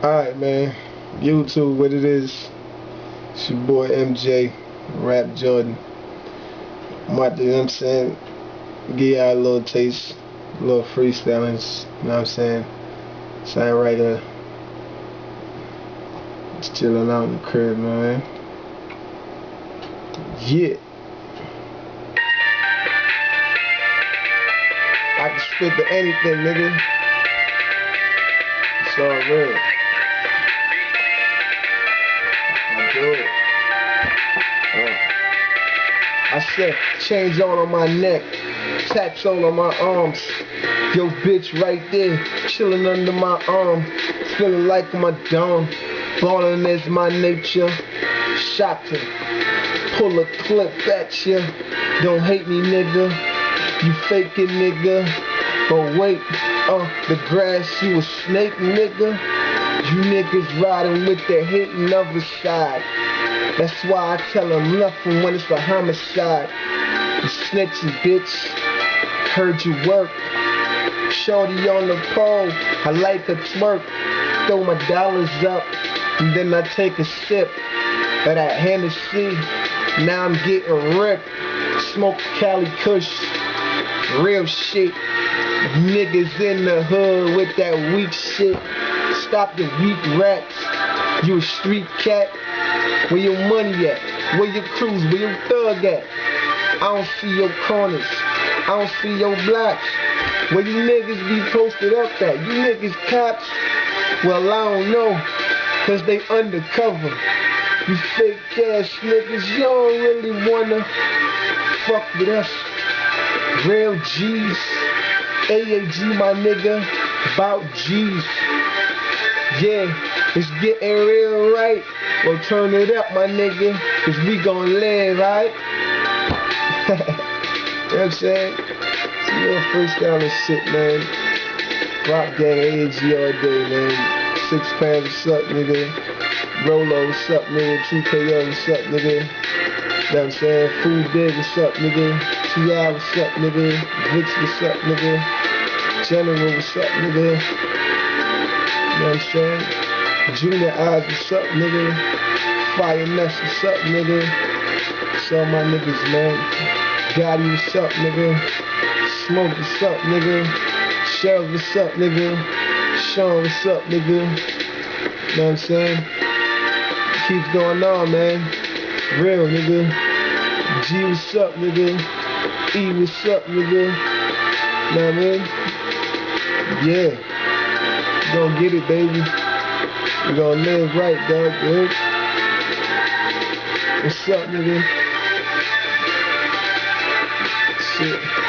Alright, man. YouTube, what it is. It's your boy MJ, Rap Jordan. I'm about to, you know what I'm saying, give y'all a little taste, a little freestyling, you know what I'm saying? Sound right here. Just chilling out in the crib, man. Yeah. I can spit to anything, nigga. It's all real. I do it. I said, chains all on my neck, tats all on my arms. Yo, bitch right there, chilling under my arm, feeling like my dome. Ballin' is my nature, shocking. Pull a clip at ya. Don't hate me, nigga. You faking, nigga. But wait, the grass, you a snake, nigga. You niggas riding with the hating other side. That's why I tell them nothing when it's a homicide. You snitching, bitch. Heard you work. Shorty on the pole. I like a twerk. Throw my dollars up. And then I take a sip of that Hennessy. Now I'm getting ripped. Smoke Cali Kush. Real shit. Niggas in the hood with that weak shit. Stop the weak rats. You a street cat. Where your money at? Where your crews? Where your thug at? I don't see your corners. I don't see your blocks. Where you niggas be posted up at? You niggas cops? Well, I don't know. Cause they undercover. You fake ass niggas, you don't really wanna fuck with us. Real G's. AAG, my nigga. About G's. Yeah, it's getting real right. Well, turn it up, my nigga, cause we gon' live, right? You know what I'm saying? Some real freestyle shit, man. Rock gang, AAG all day, man. 6 pounds, what's up, nigga? Rolo, what's up, nigga? TKO, what's up, nigga? You know what I'm saying? Food Big, what's up, nigga? T.I., what's up, nigga? Vix, what's up, nigga? General, what's up, nigga? You know what I'm saying? Junior Eyes, what's up, nigga? Fire Nuts, what's up, nigga? What's all my niggas, man? Gotti, what's up, nigga? Smoke, what's up, nigga? Sheriff, what's up, nigga? Sean, what's up, nigga? You know what I'm saying? Keeps going on, man. Real, nigga. G, what's up, nigga? E, what's up, nigga? You know what I mean? Yeah. You gon' get it, baby. We gon' live right, dog, dude. What's up, nigga? Shit.